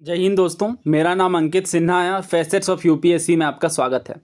जय हिंद दोस्तों, मेरा नाम अंकित सिन्हा है और फैसेट्स ऑफ यूपीएससी में आपका स्वागत है।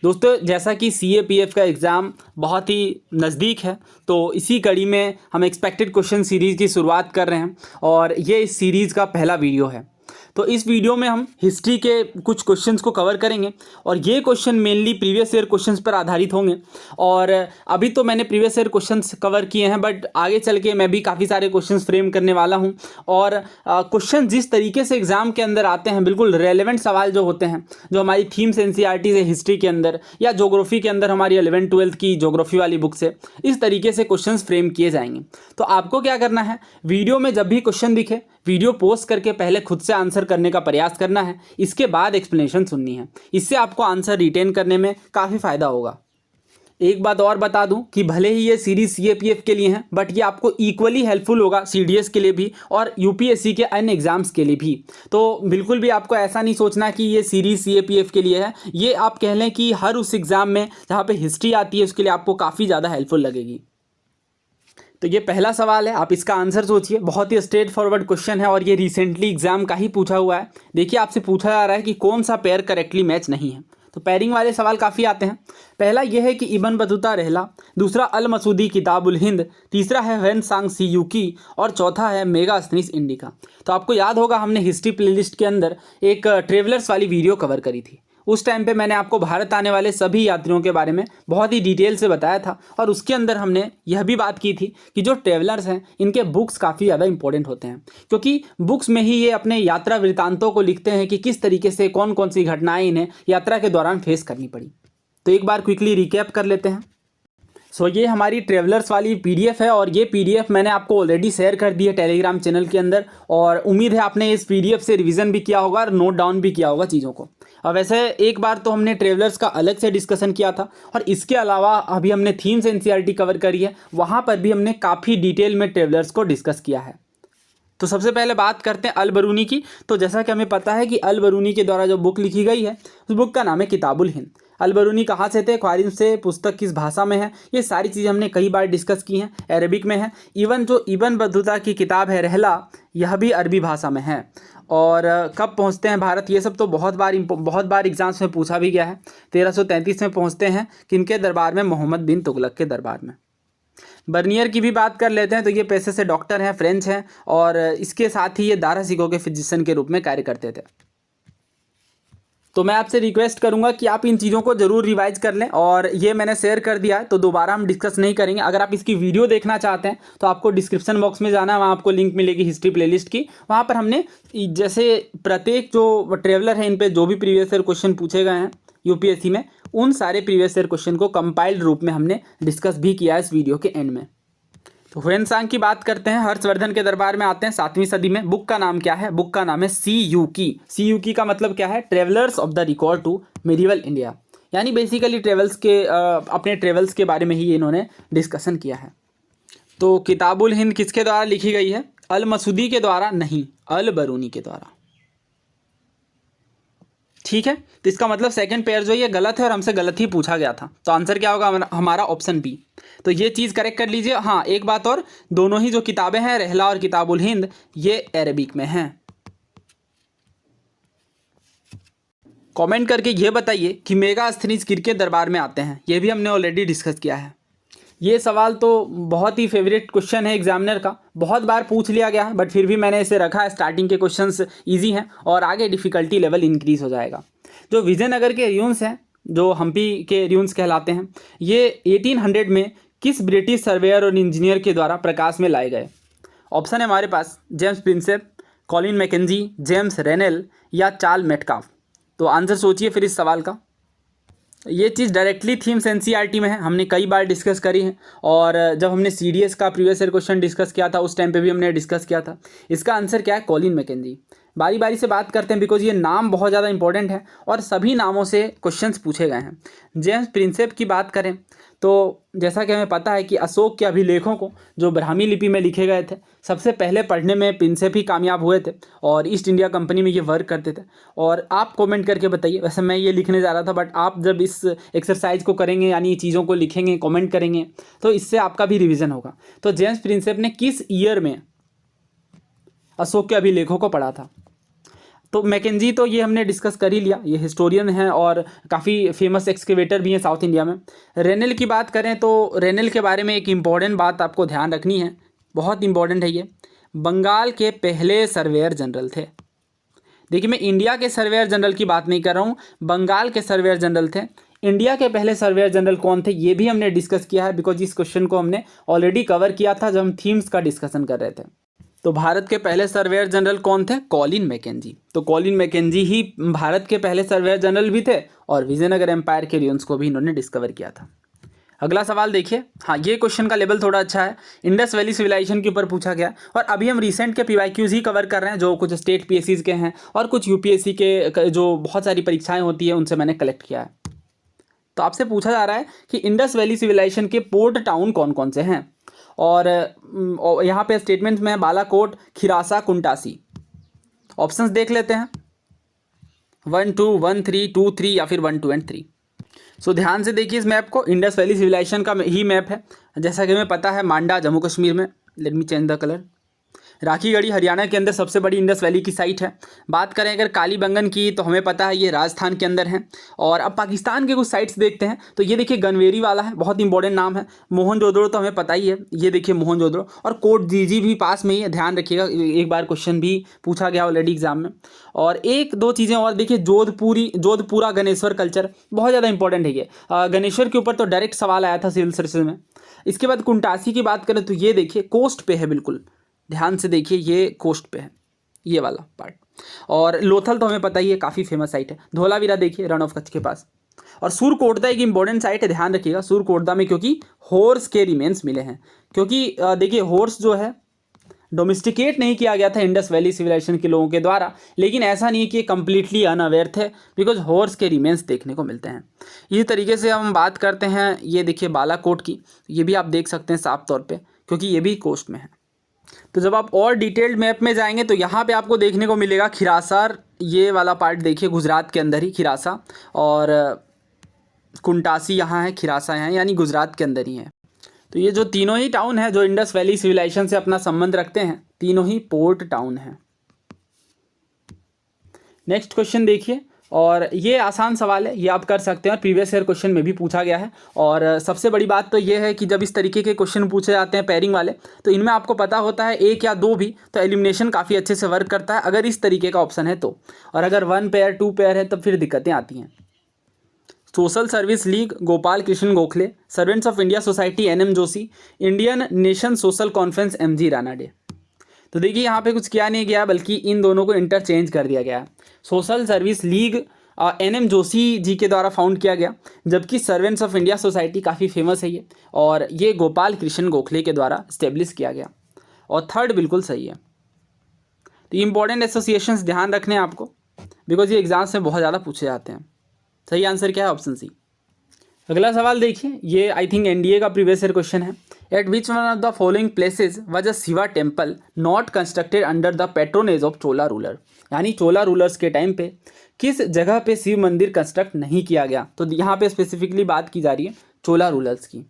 दोस्तों, जैसा कि सीएपीएफ का एग्ज़ाम बहुत ही नज़दीक है, तो इसी कड़ी में हम एक्सपेक्टेड क्वेश्चन सीरीज़ की शुरुआत कर रहे हैं और ये इस सीरीज़ का पहला वीडियो है। तो इस वीडियो में हम हिस्ट्री के कुछ क्वेश्चंस को कवर करेंगे और ये question mainly previous year questions पर आधारित होंगे। और अभी तो मैंने प्रीवियस ईयर क्वेश्चंस कवर किए हैं, बट आगे चल के मैं भी काफ़ी सारे क्वेश्चंस फ्रेम करने वाला हूं। और क्वेश्चन जिस तरीके से एग्ज़ाम के अंदर आते हैं, बिल्कुल रेलेवेंट सवाल जो होते हैं, जो हमारी थीम्स एनसीईआरटी से हिस्ट्री के अंदर या ज्योग्राफी के अंदर हमारी 11th-12th की ज्योग्राफी वाली बुक से, इस तरीके से क्वेश्चन फ्रेम किए जाएंगे। तो आपको क्या करना है, वीडियो में जब भी क्वेश्चन दिखे वीडियो पोस्ट करके पहले खुद से आंसर करने का प्रयास करना है, इसके बाद एक्सप्लेनेशन सुननी है। इससे आपको आंसर रिटेन करने में काफ़ी फ़ायदा होगा। एक बात और बता दूं कि भले ही ये सीरीज़ सीएपीएफ के लिए है, बट ये आपको इक्वली हेल्पफुल होगा सीडीएस के लिए भी और यूपीएससी के अन्य एग्जाम्स के लिए भी। तो बिल्कुल भी आपको ऐसा नहीं सोचना कि ये सीरीज़ सीएपीएफ के लिए है। ये आप कह लें कि हर उस एग्ज़ाम में जहाँ पे हिस्ट्री आती है उसके लिए आपको काफ़ी ज़्यादा हेल्पफुल लगेगी। तो ये पहला सवाल है, आप इसका आंसर सोचिए। बहुत ही स्ट्रेट फॉरवर्ड क्वेश्चन है और ये रिसेंटली एग्जाम का ही पूछा हुआ है। देखिए, आपसे पूछा जा रहा है कि कौन सा पेयर करेक्टली मैच नहीं है। तो पेयरिंग वाले सवाल काफ़ी आते हैं। पहला यह है कि इब्न बतूता रहला, दूसरा अल मसूदी किताबुल हिंद, तीसरा है ह्वेन-सांग सीयूकी और चौथा है मेगास्थनीज इंडिका। तो आपको याद होगा, हमने हिस्ट्री प्लेलिस्ट के अंदर एक ट्रेवलर्स वाली वीडियो कवर करी थी। उस टाइम पे मैंने आपको भारत आने वाले सभी यात्रियों के बारे में बहुत ही डिटेल से बताया था और उसके अंदर हमने यह भी बात की थी कि जो ट्रेवलर्स हैं इनके बुक्स काफ़ी ज़्यादा इंपॉर्टेंट होते हैं, क्योंकि बुक्स में ही ये अपने यात्रा वृत्तांतों को लिखते हैं कि किस तरीके से कौन कौन सी घटनाएं इन्हें यात्रा के दौरान फेस करनी पड़ी। तो एक बार क्विकली रिकैप कर लेते हैं। ये हमारी ट्रेवलर्स वाली पीडीएफ है और ये पीडीएफ मैंने आपको ऑलरेडी शेयर कर दी है टेलीग्राम चैनल के अंदर, और उम्मीद है आपने इस पीडीएफ से रिवीजन भी किया होगा और नोट डाउन भी किया होगा चीज़ों को। और वैसे एक बार तो हमने ट्रेवलर्स का अलग से डिस्कशन किया था और इसके अलावा अभी हमने थीम्स एनसीईआरटी कवर करी है, वहाँ पर भी हमने काफ़ी डिटेल में ट्रेवलर्स को डिस्कस किया है। तो सबसे पहले बात करते हैं अल बरूनी की। तो जैसा कि हमें पता है कि अल बरूनी के द्वारा जो बुक लिखी गई है उस बुक का नाम है किताबुल हिंद। अल बरूनी कहाँ से थे, ख्वारिज़म से, पुस्तक किस भाषा में है, ये सारी चीज़ें हमने कई बार डिस्कस की हैं। अरबिक में है। इवन जो इब्न बतूता की किताब है रहला, यह भी अरबी भाषा में है। और कब पहुँचते हैं भारत, ये सब तो बहुत बार एग्जाम्स में पूछा भी गया है। 1333 में पहुँचते हैं किनके दरबार में, मोहम्मद बिन तुगलक के दरबार में। बर्नियर की भी बात कर लेते हैं। तो ये पेशे से डॉक्टर हैं, फ्रेंच हैं और इसके साथ ही ये दारा सिकों के फिजिशियन के रूप में कार्य करते थे। तो मैं आपसे रिक्वेस्ट करूंगा कि आप इन चीज़ों को ज़रूर रिवाइज कर लें, और ये मैंने शेयर कर दिया है तो दोबारा हम डिस्कस नहीं करेंगे। अगर आप इसकी वीडियो देखना चाहते हैं तो आपको डिस्क्रिप्शन बॉक्स में जाना है, वहाँ आपको लिंक मिलेगी हिस्ट्री प्लेलिस्ट की। वहाँ पर हमने जैसे प्रत्येक जो ट्रेवलर है इन पर जो भी प्रीवियस ईयर क्वेश्चन पूछे गए हैं यूपीएससी में, उन सारे प्रीवियस ईयर क्वेश्चन को कंपाइल्ड रूप में हमने डिस्कस भी किया है इस वीडियो के एंड में। तो ह्वेन-सांग की बात करते हैं, हर्षवर्धन के दरबार में आते हैं 7वीं सदी में। बुक का नाम क्या है, बुक का नाम है सीयूकी। सीयूकी का मतलब क्या है, travellers of the record to medieval India, यानी बेसिकली ट्रेवल्स के अपने ट्रेवल्स के बारे में ही इन्होंने डिस्कशन किया है। तो किताबुल हिंद किसके द्वारा लिखी गई है, अल मसूदी के द्वारा नहीं, अल बरूनी के द्वारा। ठीक है, तो इसका मतलब सेकंड पेयर जो ये गलत है और हमसे गलत ही पूछा गया था। तो आंसर क्या होगा हमारा, ऑप्शन बी। तो ये चीज़ करेक्ट कर लीजिए। हाँ, एक बात और, दोनों ही जो किताबें हैं रहला और किताबुल हिंद, ये अरबिक में हैं। कमेंट करके ये बताइए कि मेगास्थनीज किसके दरबार में आते हैं। ये भी हमने ऑलरेडी डिस्कस किया है। ये सवाल तो बहुत ही फेवरेट क्वेश्चन है एग्जामिनर का, बहुत बार पूछ लिया गया है, बट फिर भी मैंने इसे रखा है। स्टार्टिंग के क्वेश्चंस इजी हैं और आगे डिफ़िकल्टी लेवल इंक्रीज़ हो जाएगा। जो विजयनगर के र्यून्स हैं, जो हम्पी के र्यून्स कहलाते हैं, ये 1800 में किस ब्रिटिश सर्वेयर और इंजीनियर के द्वारा प्रकाश में लाए गए। ऑप्शन है हमारे पास, James Prinsep, Colin Mackenzie, James Rennell या चार्ल्स मेटकाफ। तो आंसर सोचिए फिर इस सवाल का। ये चीज़ डायरेक्टली थीम्स एनसीईआरटी में है, हमने कई बार डिस्कस करी है, और जब हमने सीडीएस का प्रीवियस ईयर क्वेश्चन डिस्कस किया था उस टाइम पे भी हमने डिस्कस किया था। इसका आंसर क्या है, कॉलिन मैकेंजी। बारी बारी से बात करते हैं बिकॉज ये नाम बहुत ज़्यादा इंपॉर्टेंट है और सभी नामों से क्वेश्चंस पूछे गए हैं। जेम्स प्रिंसेप की बात करें तो जैसा कि हमें पता है कि अशोक के अभिलेखों को जो ब्राह्मी लिपि में लिखे गए थे, सबसे पहले पढ़ने में प्रिंसेप ही कामयाब हुए थे और ईस्ट इंडिया कंपनी में ये वर्क करते थे। और आप कमेंट करके बताइए, वैसे मैं ये लिखने जा रहा था बट आप जब इस एक्सरसाइज को करेंगे यानी चीज़ों को लिखेंगे, कमेंट करेंगे, तो इससे आपका भी रिविज़न होगा। तो जेम्स प्रिंसेप ने किस ईयर में अशोक के अभिलेखों को पढ़ा था। तो मैकेंजी तो ये हमने डिस्कस कर ही लिया, ये हिस्टोरियन हैं और काफ़ी फेमस एक्सकेवेटर भी हैं साउथ इंडिया में। रेनेल की बात करें तो रेनेल के बारे में एक इम्पॉर्टेंट बात आपको ध्यान रखनी है, बहुत इंपॉर्टेंट है ये। बंगाल के पहले सर्वेयर जनरल थे। देखिए, मैं इंडिया के सर्वेयर जनरल की बात नहीं कर रहा हूँ, बंगाल के सर्वेयर जनरल थे। इंडिया के पहले सर्वेयर जनरल कौन थे ये भी हमने डिस्कस किया है, बिकॉज इस क्वेश्चन को हमने ऑलरेडी कवर किया था जब हम थीम्स का डिस्कशन कर रहे थे। तो भारत के पहले सर्वेयर जनरल कौन थे? Colin McKenzie. तो कॉलिन मैकेंजी ही भारत के पहले सर्वेयर जनरल भी थे और विजयनगर एम्पायर के रियंस को भी इन्होंने डिस्कवर किया था। अगला सवाल देखिए, हाँ ये क्वेश्चन का लेवल थोड़ा अच्छा है, इंडस वैली सिविलाइजेशन के ऊपर पूछा गया और अभी हम रिसेंट के पीवाईक्यूज ही कवर कर रहे हैं जो कुछ स्टेट पीएससीज के हैं और कुछ यूपीएससी के जो बहुत सारी परीक्षाएं होती है उनसे मैंने कलेक्ट किया है। तो आपसे पूछा जा रहा है कि इंडस वैली सिविलाइजेशन के पोर्ट टाउन कौन कौन से हैं, और यहाँ पे स्टेटमेंट में बालाकोट, खिरासा, कुंटासी। ऑप्शंस देख लेते हैं, 1 2 1 3 2 3 या फिर 1 2 एंड 3। सो ध्यान से देखिए इस मैप को, इंडस वैली सिविलाइजेशन का ही मैप है। जैसा कि हमें पता है मांडा जम्मू कश्मीर में, let me change the colour. Rakhigarhi Haryana के अंदर सबसे बड़ी इंडस वैली की साइट है। बात करें अगर कालीबंगन की तो हमें पता है ये राजस्थान के अंदर है। और अब पाकिस्तान के कुछ साइट्स देखते हैं, तो ये देखिए गनवेरी वाला है, बहुत इंपॉर्टेंट नाम है। मोहनजोदड़ो तो हमें पता ही है, ये देखिए मोहनजोदड़ो, और कोट जीजी भी पास में ही है, ध्यान रखिएगा, एक बार क्वेश्चन भी पूछा गया ऑलरेडी एग्जाम में। और एक दो चीज़ें और देखिए, जोधपुरा गणेश्वर कल्चर बहुत ज़्यादा इंपॉर्टेंट है ये। गणेश्वर के ऊपर तो डायरेक्ट सवाल आया था सिविल सर्विसेज में। इसके बाद कुंटासी की बात करें तो ये देखिए कोस्ट पे है, बिल्कुल ध्यान से देखिए, ये कोस्ट पे है ये वाला पार्ट। और लोथल तो हमें पता ही है, काफ़ी फेमस साइट है। धोलावीरा देखिए रन ऑफ कच्छ के पास। और सूरकोटदा एक इंपॉर्टेंट साइट है, ध्यान रखिएगा सूरकोटदा में, क्योंकि हॉर्स के रिमेन्स मिले हैं। क्योंकि देखिए हॉर्स जो है डोमेस्टिकेट नहीं किया गया था इंडस वैली सिविलाइजेशन के लोगों के द्वारा, लेकिन ऐसा नहीं कि कम्प्लीटली अनअवेयर थे, बिकॉज हॉर्स के रिमेन्स देखने को मिलते हैं। इसी तरीके से हम बात करते हैं, ये देखिए बालाकोट की, ये भी आप देख सकते हैं साफ तौर पे, क्योंकि ये भी कोस्ट में है। तो जब आप और डिटेल्ड मैप में जाएंगे तो यहाँ पे आपको देखने को मिलेगा खिरासार, ये वाला पार्ट देखिए गुजरात के अंदर ही खिरासा, और कुंटासी यहाँ है, खिरासा यहाँ, यानी गुजरात के अंदर ही है। तो ये जो तीनों ही टाउन है जो इंडस वैली सिविलाइजेशन से अपना संबंध रखते हैं, तीनों ही पोर्ट टाउन हैं। नेक्स्ट क्वेश्चन देखिए, और ये आसान सवाल है, ये आप कर सकते हैं और प्रीवियस ईयर क्वेश्चन में भी पूछा गया है। और सबसे बड़ी बात तो ये है कि जब इस तरीके के क्वेश्चन पूछे जाते हैं पेयरिंग वाले, तो इनमें आपको पता होता है एक या दो भी, तो एलिमिनेशन काफ़ी अच्छे से वर्क करता है अगर इस तरीके का ऑप्शन है तो। और अगर 1 पेयर 2 पेयर है तब फिर दिक्कतें आती हैं। Social service league Gopal Krishna Gokhale, servants of India society NM Joshi, Indian nation social conference MG Ranade. तो देखिए यहाँ पे कुछ किया नहीं गया, बल्कि इन दोनों को इंटरचेंज कर दिया गया है। Social service league NM Joshi ji के द्वारा फाउंड किया गया, जबकि सर्वेंट्स ऑफ इंडिया सोसाइटी काफ़ी फेमस है ये, और ये गोपाल कृष्ण गोखले के द्वारा इस्टेब्लिश किया गया। और थर्ड बिल्कुल सही है। तो इंपॉर्टेंट एसोसिएशंस ध्यान रखने हैं आपको, बिकॉज ये एग्जाम्स में बहुत ज़्यादा पूछे जाते हैं। सही आंसर क्या है? Option C. अगला सवाल देखिए, ये आई थिंक NDA का प्रीवियस ईयर क्वेश्चन है। At which one of the following places was a Shiva temple not constructed under the patronage of Chola ruler, यानी चोला रूलर्स के टाइम पे किस जगह पे शिव मंदिर कंस्ट्रक्ट नहीं किया गया। तो यहाँ पे स्पेसिफिकली बात की जा रही है चोला रूलर्स की।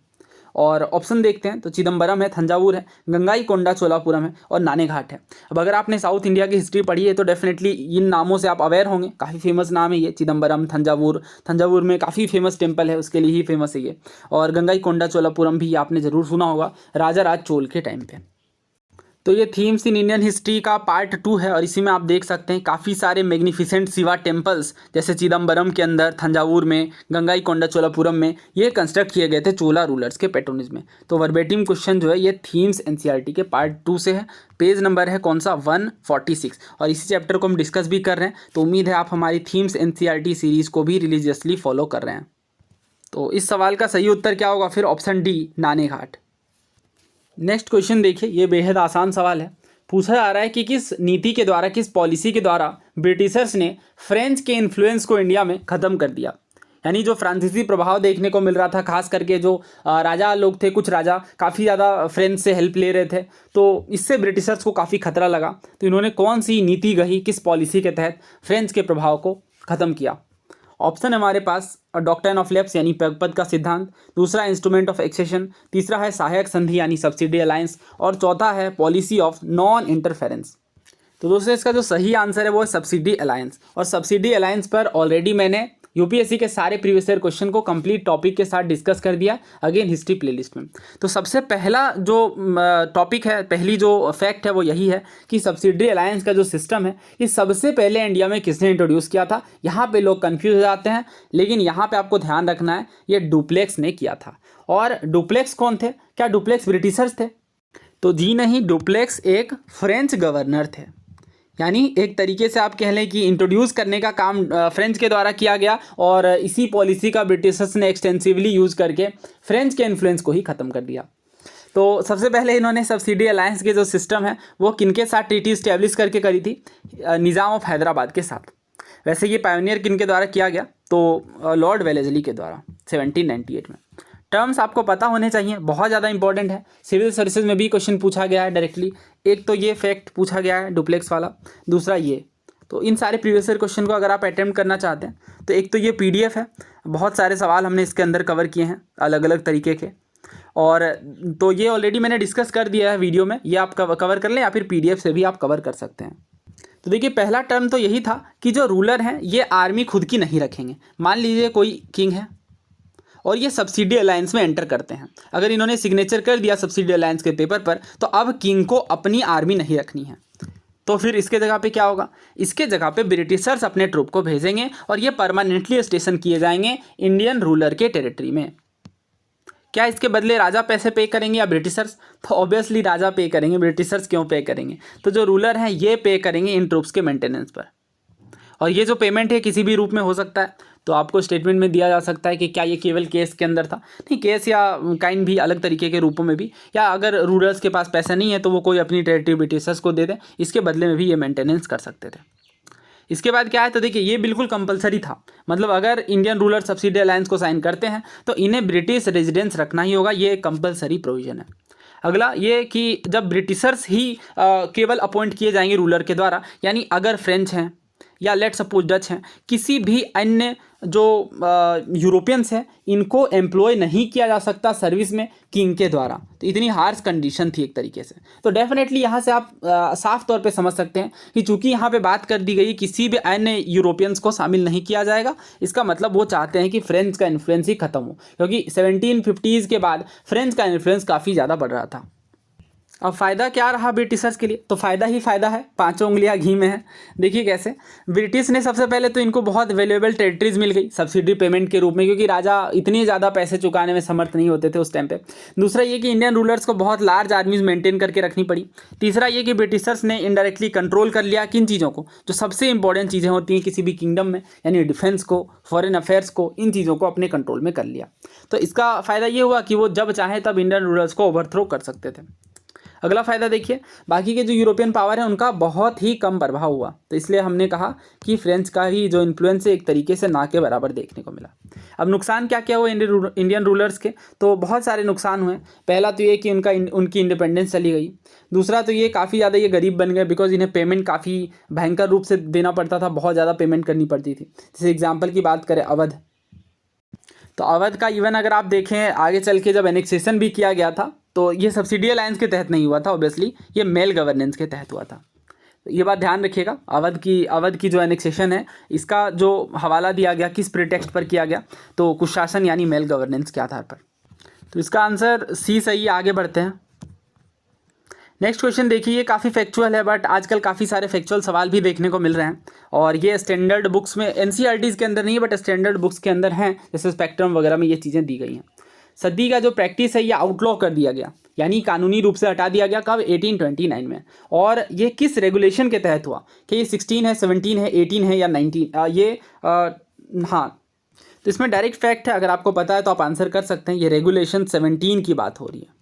और ऑप्शन देखते हैं तो चिदम्बरम है, थंजावुर है, गंगाईकोंडा चोलापुरम है और नानेघाट है। अब अगर आपने साउथ इंडिया की हिस्ट्री पढ़ी है तो डेफिनेटली इन नामों से आप अवेयर होंगे, काफ़ी फेमस नाम है ये चिदम्बरम, थंजावुर। थंजावुर में काफ़ी फेमस टेम्पल है, उसके लिए ही फेमस है ये। और गंगाईकोंडा चोलापुरम भी आपने ज़रूर सुना होगा, राजा राज चोल के टाइम पे। तो ये थीम्स इन इंडियन हिस्ट्री का पार्ट 2 है, और इसी में आप देख सकते हैं काफ़ी सारे मैग्निफिसेंट शिवा टेम्पल्स, जैसे चिदम्बरम के अंदर, थंजावुर में, गंगाईकोंडा चोलापुरम में, ये कंस्ट्रक्ट किए गए थे चोला रूलर्स के पैट्रोनेज में। तो वर्बेटिम क्वेश्चन जो है ये थीम्स NCERT के पार्ट 2 से है। पेज नंबर है कौन सा? 146। और इसी चैप्टर को हम डिस्कस भी कर रहे हैं, तो उम्मीद है आप हमारी थीम्स NCERT सीरीज़ को भी रिलीजियसली फॉलो कर रहे हैं। तो इस सवाल का सही उत्तर क्या होगा फिर? Option D, Naneghat. Next question देखिए, ये बेहद आसान सवाल है। पूछा जा रहा है कि किस नीति के द्वारा, किस पॉलिसी के द्वारा ब्रिटिशर्स ने फ्रेंच के इन्फ्लुएंस को इंडिया में ख़त्म कर दिया। यानी जो फ्रांसीसी प्रभाव देखने को मिल रहा था, खास करके जो राजा लोग थे, कुछ राजा काफ़ी ज़्यादा फ्रेंच से हेल्प ले रहे थे, तो इससे ब्रिटिशर्स को काफ़ी खतरा लगा। तो इन्होंने कौन सी नीति गढ़ी, किस पॉलिसी के तहत फ्रेंच के प्रभाव को ख़त्म किया? ऑप्शन हमारे पास डॉक्ट्रिन ऑफ लेप्स यानी पगपद का सिद्धांत, दूसरा इंस्ट्रूमेंट ऑफ एक्सेशन, तीसरा है सहायक संधि यानी सब्सिडी अलायंस, और चौथा है पॉलिसी ऑफ नॉन इंटरफेरेंस। तो दोस्तों इसका जो सही आंसर है वो है सब्सिडी अलायंस। और सब्सिडी अलायंस पर ऑलरेडी मैंने यूपीएससी के सारे प्रीवियस ईयर क्वेश्चन को कंप्लीट टॉपिक के साथ डिस्कस कर दिया अगेन हिस्ट्री प्लेलिस्ट में। तो सबसे पहला जो टॉपिक है, पहली जो फैक्ट है वो यही है कि सब्सिडी अलायंस का जो सिस्टम है ये सबसे पहले इंडिया में किसने इंट्रोड्यूस किया था। यहाँ पे लोग कंफ्यूज हो जाते हैं, लेकिन यहाँ पे आपको ध्यान रखना है ये डुप्लेक्स ने किया था। और डुप्लेक्स कौन थे? क्या डुप्लेक्स ब्रिटिशर्स थे? तो जी नहीं, डुप्लेक्स एक फ्रेंच गवर्नर थे। यानी एक तरीके से आप कह लें कि इंट्रोड्यूस करने का काम फ्रेंच के द्वारा किया गया और इसी पॉलिसी का ब्रिटिशर्स ने एक्सटेंसिवली यूज़ करके फ्रेंच के इन्फ्लुएंस को ही ख़त्म कर दिया। तो सबसे पहले इन्होंने सब्सिडी अलायंस के जो सिस्टम है वो किनके साथ ट्रीटी इस्टेब्लिश करके करी थी? निज़ाम ऑफ हैदराबाद के साथ। वैसे ये पायोनियर किनके द्वारा किया गया? तो लॉर्ड वेलेस्ली के द्वारा 1798 में। टर्म्स आपको पता होने चाहिए, बहुत ज़्यादा इंपॉर्टेंट है। सिविल सर्विसेज में भी क्वेश्चन पूछा गया है डायरेक्टली। एक तो ये फैक्ट पूछा गया है डुप्लेक्स वाला, दूसरा ये। तो इन सारे प्रीवियस ईयर क्वेश्चन को अगर आप अटेम्प्ट करना चाहते हैं तो एक तो ये पीडीएफ है, बहुत सारे सवाल हमने इसके अंदर कवर किए हैं अलग अलग तरीके के। और तो ये ऑलरेडी मैंने डिस्कस कर दिया है वीडियो में, ये आप कवर कर लें या फिर पीडीएफ से भी आप कवर कर सकते हैं। तो देखिए पहला टर्म तो यही था कि जो रूलर हैं ये आर्मी खुद की नहीं रखेंगे। मान लीजिए कोई किंग है और ये सब्सिडी अलायंस में एंटर करते हैं। अगर इन्होंने सिग्नेचर कर दिया सब्सिडी अलायंस के पेपर पर तो अब किंग को अपनी आर्मी नहीं रखनी है। तो फिर इसके जगह पे क्या होगा? इसके जगह पे ब्रिटिशर्स अपने ट्रूप को भेजेंगे और ये परमानेंटली स्टेशन किए जाएंगे इंडियन रूलर के टेरिटरी में। क्या इसके बदले राजा पैसे पे करेंगे या ब्रिटिशर्स? तो ऑब्वियसली राजा पे करेंगे, ब्रिटिशर्स क्यों पे करेंगे? तो जो रूलर हैं ये पे करेंगे इन ट्रूप्स के मेंटेनेंस पर। और ये जो पेमेंट है किसी भी रूप में हो सकता है। तो आपको स्टेटमेंट में दिया जा सकता है कि क्या ये केवल केस के अंदर था? नहीं, केस या काइंड भी अलग तरीके के रूपों में भी, या अगर रूलर्स के पास पैसा नहीं है तो वो कोई अपनी टेरिटरी ब्रिटिशर्स को दे दें, इसके बदले में भी ये मेंटेनेंस कर सकते थे। इसके बाद क्या है? तो देखिए ये बिल्कुल कंपलसरी था। मतलब अगर इंडियन रूलर सब्सिडी अलायंस को साइन करते हैं तो इन्हें ब्रिटिश रेजिडेंस रखना ही होगा, ये कंपलसरी प्रोविजन है। अगला ये कि जब ब्रिटिशर्स ही केवल अपॉइंट किए जाएंगे रूलर के द्वारा, यानी अगर फ्रेंच हैं या लेट सपोज डच हैं, किसी भी अन्य जो यूरोपियंस हैं इनको एम्प्लॉय नहीं किया जा सकता सर्विस में किंग के द्वारा। तो इतनी हार्श कंडीशन थी एक तरीके से। तो डेफिनेटली यहाँ से आप साफ तौर पे समझ सकते हैं कि चूंकि यहाँ पे बात कर दी गई किसी भी अन्य यूरोपियंस को शामिल नहीं किया जाएगा, इसका मतलब वो चाहते हैं कि फ्रेंच का इन्फ्लुएंस ही खत्म हो, क्योंकि 1750s के बाद फ्रेंच का इन्फ्लुएंस काफ़ी ज़्यादा बढ़ रहा था। अब फ़ायदा क्या रहा ब्रिटिशर्स के लिए? तो फ़ायदा ही फ़ायदा है, पांचों उंगलियां घी में है। देखिए कैसे। ब्रिटिश ने सबसे पहले तो इनको बहुत वैल्यूएबल टेरिटरीज मिल गई सब्सिडी पेमेंट के रूप में, क्योंकि राजा इतनी ज़्यादा पैसे चुकाने में समर्थ नहीं होते थे उस टाइम पे। दूसरा ये कि इंडियन रूलर्स को बहुत लार्ज आर्मीज मेंटेन करके रखनी पड़ी। तीसरा ये कि ब्रिटिशर्स ने इनडायरेक्टली कंट्रोल कर लिया किन चीज़ों को? जो सबसे इंपॉर्टेंट चीज़ें होती हैं किसी भी किंगडम में, यानी डिफेंस को, फॉरेन अफेयर्स को, इन चीज़ों को अपने कंट्रोल में कर लिया। तो इसका फ़ायदा ये हुआ कि वो जब चाहे तब इंडियन रूलर्स को ओवरथ्रो कर सकते थे। अगला फ़ायदा देखिए, बाकी के जो यूरोपियन पावर है उनका बहुत ही कम प्रभाव हुआ। तो इसलिए हमने कहा कि फ्रेंच का ही जो इन्फ्लुएंस है एक तरीके से ना के बराबर देखने को मिला। अब नुकसान क्या क्या हुए इंडियन रूलर्स के? तो बहुत सारे नुकसान हुए। पहला तो ये कि उनकी इंडिपेंडेंस चली गई। दूसरा तो ये काफ़ी ज़्यादा ये गरीब बन गए, बिकॉज इन्हें पेमेंट काफ़ी भयंकर रूप से देना पड़ता था, बहुत ज़्यादा पेमेंट करनी पड़ती थी। जैसे एग्जाम्पल की बात करें अवध, तो अवध का इवन अगर आप देखें आगे चल के जब एनेक्सेशन भी किया गया था तो ये सब्सिडी अलायंस के तहत नहीं हुआ था, ऑब्वियसली ये मेल गवर्नेंस के तहत हुआ था। तो ये बात ध्यान रखिएगा। अवध की जो एनेक्सेशन है इसका जो हवाला दिया गया किस प्रिटेक्स्ट पर किया गया? तो कुशासन यानी मेल गवर्नेंस के आधार पर। तो इसका आंसर सी सही है। आगे बढ़ते हैं। नेक्स्ट क्वेश्चन देखिए, ये काफ़ी फैक्चुअल है, बट आजकल काफ़ी सारे फैक्चुअल सवाल भी देखने को मिल रहे हैं और ये स्टैंडर्ड बुक्स में, एनसीईआरटीज़ के अंदर नहीं है बट स्टैंडर्ड बुक्स के अंदर हैं, जैसे स्पेक्ट्रम वगैरह में ये चीज़ें दी गई हैं। सदी का जो प्रैक्टिस है ये आउटलॉ कर दिया गया, यानी कानूनी रूप से हटा दिया गया। कब? 1829 में। और ये किस रेगुलेशन के तहत हुआ? कि ये 16 है, 17 है, 18 है या 19? हाँ, तो इसमें डायरेक्ट फैक्ट है, अगर आपको पता है तो आप आंसर कर सकते हैं। ये रेगुलेशन 17 की बात हो रही है।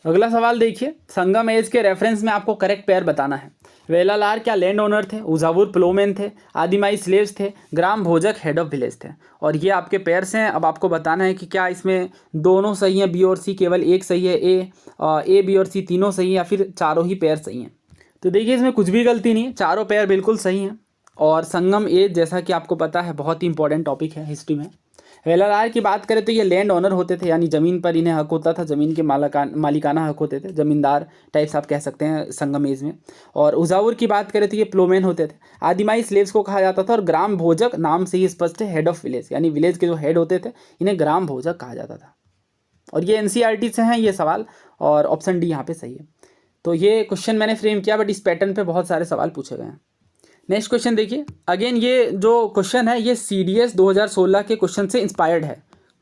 अगला सवाल देखिए, संगम एज के रेफरेंस में आपको करेक्ट पेयर बताना है। वेलालार क्या लैंड ओनर थे? उजावुर प्लोमेन थे? आदिमाई स्लेव्स थे? ग्राम भोजक हेड ऑफ विलेज थे? और ये आपके पेयर्स हैं। अब आपको बताना है कि क्या इसमें दोनों सही हैं, बी और सी, केवल एक सही है, ए बी और सी तीनों सही हैं, या फिर चारों ही पेयर सही हैं? तो देखिए इसमें कुछ भी गलती नहीं है, चारों पेयर बिल्कुल सही हैं। और संगम एज, जैसा कि आपको पता है, बहुत ही इंपॉर्टेंट टॉपिक है हिस्ट्री में। वेलार की बात करें तो ये लैंड ओनर होते थे, यानी ज़मीन पर इन्हें हक होता था, ज़मीन के मालिकाना हक होते थे, ज़मींदार टाइप्स आप कह सकते हैं संगम एज में। और उजाउर की बात करें तो ये प्लोमेन होते थे। आदिमाई स्लेव्स को कहा जाता था। और ग्राम भोजक नाम से ही स्पष्ट है, हेड ऑफ विलेज, यानी विलेज के जो हेड होते थे इन्हें ग्राम भोजक कहा जाता था। और ये एनसीईआरटी से हैं ये सवाल, और ऑप्शन डी यहाँ पे सही है। तो ये क्वेश्चन मैंने फ्रेम किया, बट इस पैटर्न पे बहुत सारे सवाल पूछे गए हैं। नेक्स्ट क्वेश्चन देखिए, अगेन ये जो क्वेश्चन है ये CDS 2016 के क्वेश्चन से इंस्पायर्ड है।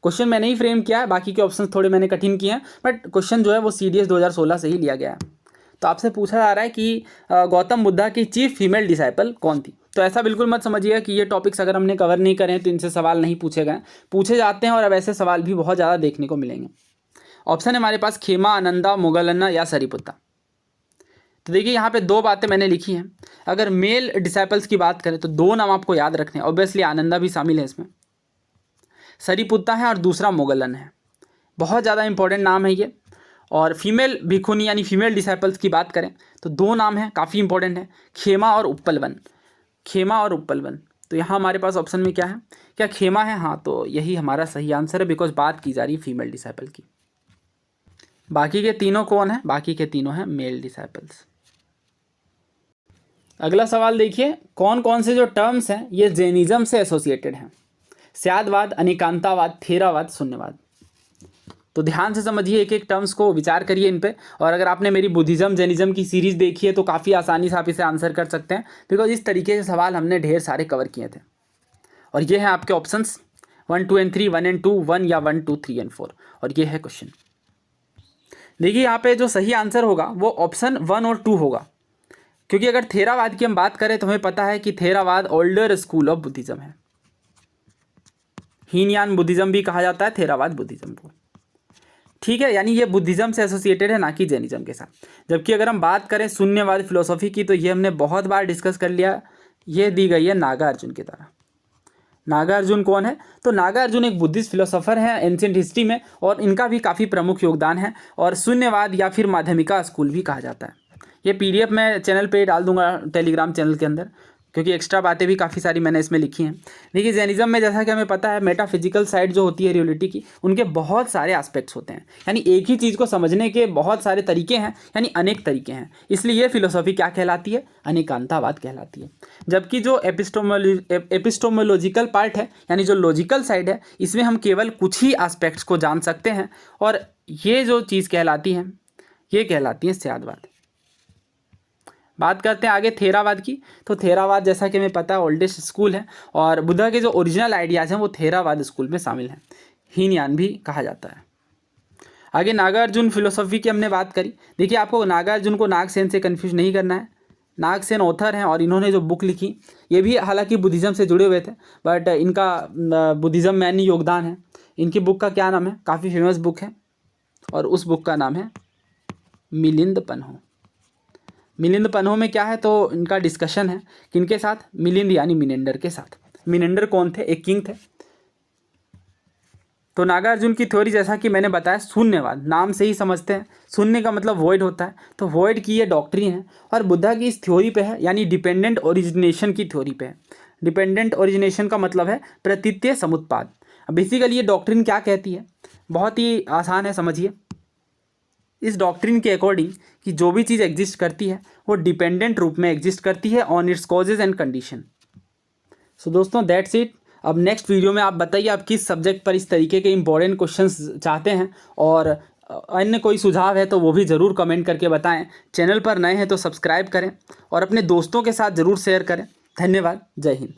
क्वेश्चन मैंने ही फ्रेम किया है, बाकी के ऑप्शन थोड़े मैंने कठिन किए हैं, बट क्वेश्चन जो है वो CDS 2016 से ही लिया गया है। तो आपसे पूछा जा रहा है कि गौतम बुद्धा की चीफ फीमेल डिसाइपल कौन थी। तो ऐसा बिल्कुल मत समझिएगा कि ये टॉपिक्स अगर हमने कवर नहीं करे हैं तो इनसे सवाल नहीं पूछे गए, पूछे जाते हैं, और अब ऐसे सवाल भी बहुत ज़्यादा देखने को मिलेंगे। ऑप्शन है हमारे पास खेमा, आनंदा, मुगलन्ना या सरीपुत्ता। तो देखिए यहाँ पे दो बातें मैंने लिखी हैं। अगर मेल डिसाइपल्स की बात करें तो दो नाम आपको याद रखने हैं, ऑब्वियसली आनंदा भी शामिल है इसमें, सरीपुत्ता है और दूसरा मुगलन है। बहुत ज़्यादा इंपॉर्टेंट नाम है ये। और फीमेल भिखुनी यानी फीमेल डिसाइपल्स की बात करें तो दो नाम हैं, काफ़ी इंपॉर्टेंट है, खेमा और उप्पलवन। खेमा और उप्पलवन। तो यहाँ हमारे पास ऑप्शन में क्या है, क्या खेमा है? हाँ, तो यही हमारा सही आंसर है, बिकॉज बात की जा रही है फीमेल डिसाइपल की। बाकी के तीनों कौन है? बाकी के तीनों हैं मेल डिसाइपल्स। अगला सवाल देखिए, कौन कौन से जो टर्म्स हैं ये जैनिज्म से एसोसिएटेड हैं? स्यादवाद, अनेकांतावाद, थेरावाद, शून्यवाद। तो ध्यान से समझिए, एक एक टर्म्स को विचार करिए इन पे। और अगर आपने मेरी बुद्धिज्म जैनिज्म की सीरीज़ देखी है तो काफ़ी आसानी से आप इसे आंसर कर सकते हैं, बिकॉज इस तरीके से सवाल हमने ढेर सारे कवर किए थे। और ये हैं आपके ऑप्शंस 1, 2 and 3, 1 and 2, 1 या 1, 2, 3 and 4। और ये है क्वेश्चन। देखिए यहाँ पे जो सही आंसर होगा वो ऑप्शन 1 और 2 होगा, क्योंकि अगर थेरावाद की हम बात करें तो हमें पता है कि Theravada older school of Buddhism है। हीनयान बुद्धिज्म भी कहा जाता है थेरावाद बुद्धिज्म को, ठीक है। यानी ये बुद्धिज्म से एसोसिएटेड है, ना कि जैनिज्म के साथ। जबकि अगर हम बात करें शून्यवाद फिलोसॉफी की तो ये हमने बहुत बार डिस्कस कर लिया। ये दी गई है नागार्जुन की तरह। नागार्जुन कौन है? तो नागार्जुन एक बुद्धिस्ट फिलोसोफर हैं एंशिएंट हिस्ट्री में, और इनका भी काफ़ी प्रमुख योगदान है। और शून्यवाद या फिर माध्यमिका स्कूल भी कहा जाता है। ये PDF मैं चैनल पे डाल दूंगा, टेलीग्राम चैनल के अंदर, क्योंकि एक्स्ट्रा बातें भी काफ़ी सारी मैंने इसमें लिखी हैं। देखिए जैनिज्म में जैसा कि हमें पता है मेटाफिजिकल साइड जो होती है रियलिटी की, उनके बहुत सारे एस्पेक्ट्स होते हैं। यानी एक ही चीज़ को समझने के बहुत सारे तरीके हैं, यानी अनेक तरीके हैं। इसलिए ये फिलोसॉफी क्या कहलाती है? अनेकांतावाद कहलाती है। जबकि जो एपिस्टोमोलॉजिकल पार्ट है, यानी जो लॉजिकल साइड है, इसमें हम केवल कुछ ही एस्पेक्ट्स को जान सकते हैं, और ये जो चीज़ कहलाती है ये कहलाती है स्यादवाद। बात करते हैं आगे थेरावाद की। तो थेरावाद जैसा कि हमें पता है ओल्डेस्ट स्कूल है, और बुद्धा के जो ओरिजिनल आइडियाज़ हैं वो थेरावाद स्कूल में शामिल हैं। हीनयान भी कहा जाता है। आगे नागार्जुन फिलोसॉफी की हमने बात करी। देखिए आपको नागार्जुन को नागसेन से कन्फ्यूज नहीं करना है। नागसेन ऑथर हैं, और इन्होंने जो बुक लिखी ये भी हालांकि बुद्धिज़्म से जुड़े हुए थे, बट इनका बुद्धिज़्म में अन्य योगदान है। इनकी बुक का क्या नाम है? काफ़ी फेमस बुक है, और उस बुक का नाम है मिलिंद पन्हो। मिलिंद पन्हो में क्या है? तो इनका डिस्कशन है किनके साथ? मिलिंद यानी मिनेंडर के साथ। मिनेंडर कौन थे? एक किंग थे। तो नागार्जुन की थ्योरी जैसा कि मैंने बताया शून्यवाद, नाम से ही समझते हैं शून्य का मतलब वॉइड होता है, तो वॉइड की ये डॉक्ट्रिन है। और बुद्धा की इस थ्योरी पे है, यानी डिपेंडेंट ओरिजिनेशन की थ्योरी पे है। डिपेंडेंट ओरिजिनेशन का मतलब है प्रतीत्य समुत्पाद। बेसिकली ये डॉक्ट्रिन क्या कहती है? बहुत ही आसान है, समझिए। इस डॉक्ट्रिन के अकॉर्डिंग कि जो भी चीज़ एग्जिस्ट करती है वो डिपेंडेंट रूप में एग्जिस्ट करती है on its causes and condition. So दोस्तों दैट्स इट। अब नेक्स्ट वीडियो में आप बताइए आप किस सब्जेक्ट पर इस तरीके के इंपॉर्टेंट क्वेश्चंस चाहते हैं, और अन्य कोई सुझाव है तो वो भी ज़रूर कमेंट करके बताएं। चैनल पर नए हैं तो सब्सक्राइब करें और अपने दोस्तों के साथ ज़रूर शेयर करें। धन्यवाद। जय हिंद।